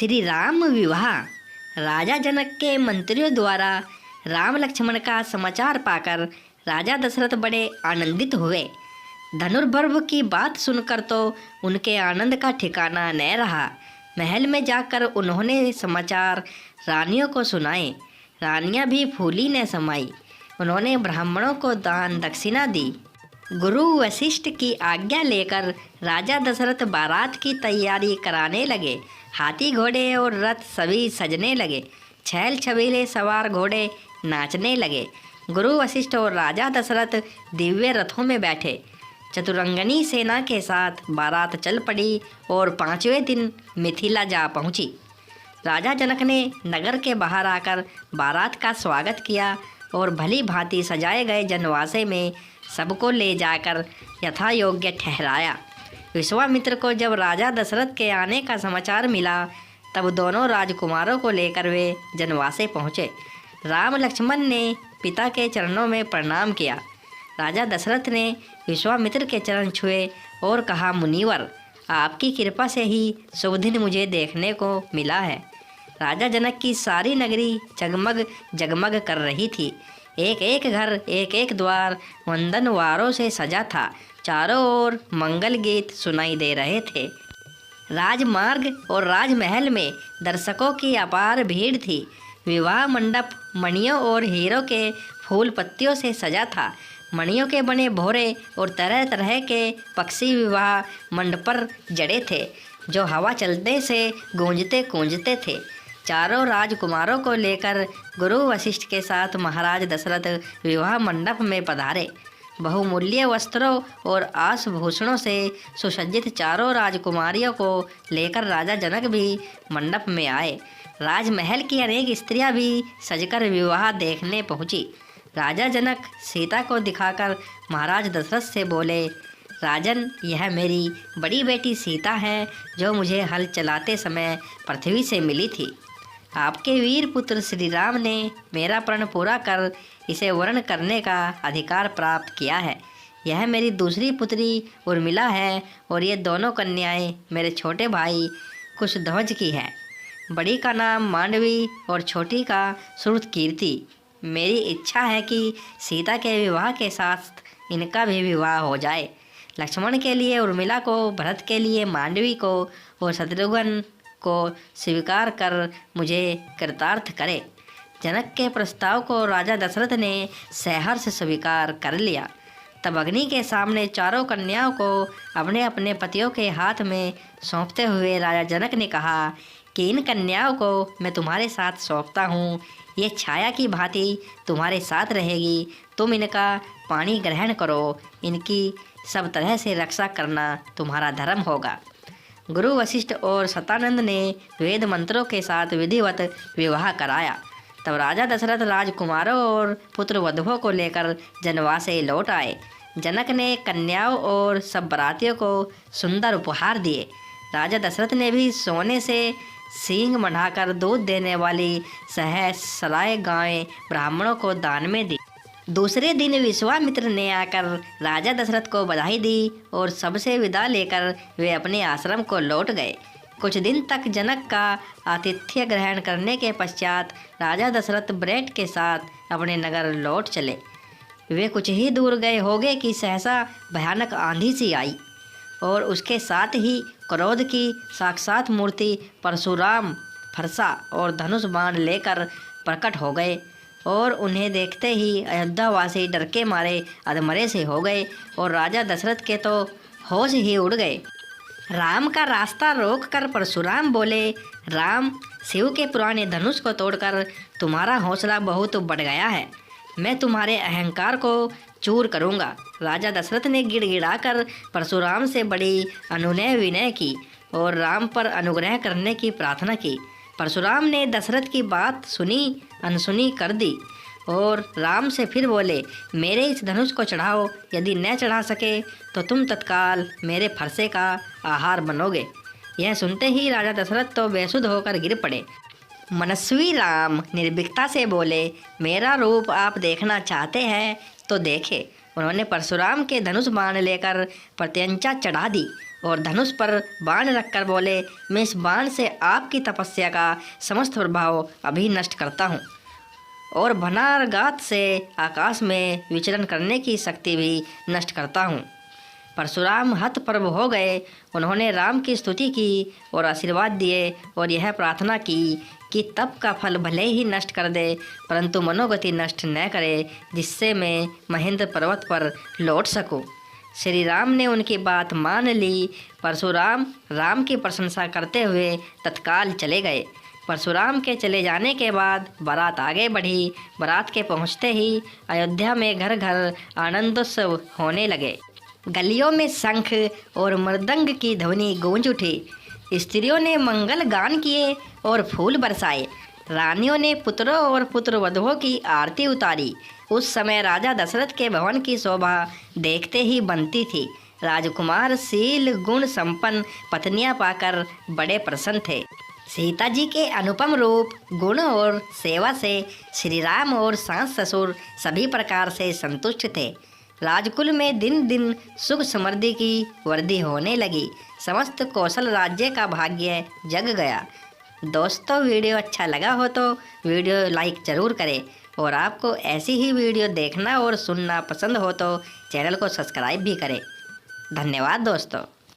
श्री राम विवाह। राजा जनक के मंत्रियों द्वारा राम लक्ष्मण का समाचार पाकर राजा दशरथ बड़े आनंदित हुए। धनुर्भर्व की बात सुनकर तो उनके आनंद का ठिकाना न रहा। महल में जाकर उन्होंने समाचार रानियों को सुनाए। रानियां भी फूली न समाई। उन्होंने ब्राह्मणों को दान दक्षिणा दी। गुरु वशिष्ठ की आज्ञा लेकर राजा दशरथ बारात की तैयारी कराने लगे। हाथी घोड़े और रथ सभी सजने लगे। छैल छबीले सवार घोड़े नाचने लगे। गुरु वशिष्ठ और राजा दशरथ दिव्य रथों में बैठे। चतुरंगनी सेना के साथ बारात चल पड़ी और 5वें दिन मिथिला जा पहुंची। राजा जनक ने नगर के बाहर आकर बारात का स्वागत किया और भली भांति सजाए गए जनवासे में सबको ले जाकर यथा योग्य ठहराया। विश्वामित्र को जब राजा दशरथ के आने का समाचार मिला तब दोनों राजकुमारों को लेकर वे जनवासे पहुँचे। राम लक्ष्मण ने पिता के चरणों में प्रणाम किया। राजा दशरथ ने विश्वामित्र के चरण छुए और कहा, मुनिवर, आपकी कृपा से ही शुभ दिन मुझे देखने को मिला है। राजा जनक की सारी नगरी जगमग जगमग कर रही थी। एक एक घर, एक एक द्वार वंदनवारों से सजा था। चारों ओर मंगल गीत सुनाई दे रहे थे। राजमार्ग और राजमहल में दर्शकों की अपार भीड़ थी। विवाह मंडप मणियों और हीरों के फूल पत्तियों से सजा था। मणियों के बने भोरे और तरह तरह के पक्षी विवाह मंडप पर जड़े थे, जो हवा चलने से गूंजते गूंजते थे। चारों राजकुमारों को लेकर गुरु वशिष्ठ के साथ महाराज दशरथ विवाह मंडप में पधारे। बहुमूल्य वस्त्रों और आसभूषणों से सुसज्जित चारों राजकुमारियों को लेकर राजा जनक भी मंडप में आए। राजमहल की अनेक स्त्रियां भी सजकर विवाह देखने पहुंची। राजा जनक सीता को दिखाकर महाराज दशरथ से बोले, राजन, यह मेरी बड़ी बेटी सीता है, जो मुझे हल चलाते समय पृथ्वी से मिली थी। आपके वीर पुत्र श्री राम ने मेरा प्रण पूरा कर इसे वर्ण करने का अधिकार प्राप्त किया है। यह मेरी दूसरी पुत्री उर्मिला है और ये दोनों कन्याएं मेरे छोटे भाई कुशध्वज की है। बड़ी का नाम मांडवी और छोटी का श्रुतकीर्ति। मेरी इच्छा है कि सीता के विवाह के साथ इनका भी विवाह हो जाए। लक्ष्मण के लिए उर्मिला को, भरत के लिए मांडवी को और शत्रुघ्न को स्वीकार कर मुझे कृतार्थ करे। जनक के प्रस्ताव को राजा दशरथ ने सहर्ष स्वीकार कर लिया। तब अग्नि के सामने चारों कन्याओं को अपने अपने पतियों के हाथ में सौंपते हुए राजा जनक ने कहा कि इन कन्याओं को मैं तुम्हारे साथ सौंपता हूँ। ये छाया की भांति तुम्हारे साथ रहेगी। तुम इनका पानी ग्रहण करो। इनकी सब तरह से रक्षा करना तुम्हारा धर्म होगा। गुरु वशिष्ठ और सतानंद ने वेद मंत्रों के साथ विधिवत विवाह कराया। तब राजा दशरथ राजकुमारों और पुत्र वधुओं को लेकर जनवासे लौट आए। जनक ने कन्याओं और सब बरातियों को सुंदर उपहार दिए। राजा दशरथ ने भी सोने से सींग बढ़ाकर दूध देने वाली सहस्राय गायें ब्राह्मणों को दान में दी। दूसरे दिन विश्वामित्र ने आकर राजा दशरथ को बधाई दी और सबसे विदा लेकर वे अपने आश्रम को लौट गए। कुछ दिन तक जनक का आतिथ्य ग्रहण करने के पश्चात राजा दशरथ ब्रेट के साथ अपने नगर लौट चले। वे कुछ ही दूर गए होंगे कि सहसा भयानक आंधी सी आई और उसके साथ ही क्रोध की साक्षात मूर्ति परशुराम फरसा और धनुष बाण लेकर प्रकट हो गए और उन्हें देखते ही अयोध्यावासी डर के मारे अधमरे से हो गए और राजा दशरथ के तो होश ही उड़ गए। राम का रास्ता रोककर परशुराम बोले, राम, शिव के पुराने धनुष को तोड़कर तुम्हारा हौसला बहुत बढ़ गया है। मैं तुम्हारे अहंकार को चूर करूँगा। राजा दशरथ ने गिड़गिड़ाकर परशुराम से बड़ी अनुनय विनय की और राम पर अनुग्रह करने की प्रार्थना की। परशुराम ने दशरथ की बात सुनी अनसुनी कर दी और राम से फिर बोले, मेरे इस धनुष को चढ़ाओ। यदि न चढ़ा सके तो तुम तत्काल मेरे फरसे का आहार बनोगे। यह सुनते ही राजा दशरथ तो बेसुध होकर गिर पड़े। मनस्वी राम निर्भीकता से बोले, मेरा रूप आप देखना चाहते हैं तो देखे। उन्होंने परशुराम के धनुष बाण लेकर प्रत्यंचा चढ़ा दी और धनुष पर बाण रखकर बोले, मैं इस बाण से आपकी तपस्या का समस्त प्रभाव अभी नष्ट करता हूँ और भनारघात से आकाश में विचरण करने की शक्ति भी नष्ट करता हूँ। परशुराम हतप्रभ हो गए। उन्होंने राम की स्तुति की और आशीर्वाद दिए और यह प्रार्थना की कि तप का फल भले ही नष्ट कर दे, परंतु मनोगति नष्ट न करे, जिससे मैं महेंद्र पर्वत पर लौट सकूं। श्री राम ने उनकी बात मान ली। परशुराम राम की प्रशंसा करते हुए तत्काल चले गए। परशुराम के चले जाने के बाद बारात आगे बढ़ी। बारात के पहुंचते ही अयोध्या में घर घर आनंदोत्सव होने लगे। गलियों में शंख और मृदंग की ध्वनि गूंज उठी। स्त्रियों ने मंगल गान किए और फूल बरसाए। रानियों ने पुत्रों और पुत्रवधुओं की आरती उतारी। उस समय राजा दशरथ के भवन की शोभा देखते ही बनती थी। राजकुमार शील गुण संपन्न पत्नियां पाकर बड़े प्रसन्न थे। सीता जी के अनुपम रूप, गुण और सेवा से श्री राम और सास ससुर सभी प्रकार से संतुष्ट थे। राजकुल में दिन दिन सुख समृद्धि की वृद्धि होने लगी। समस्त कौशल राज्य का भाग्य जग गया। दोस्तों, वीडियो अच्छा लगा हो तो वीडियो लाइक ज़रूर करें और आपको ऐसी ही वीडियो देखना और सुनना पसंद हो तो चैनल को सब्सक्राइब भी करें। धन्यवाद दोस्तों।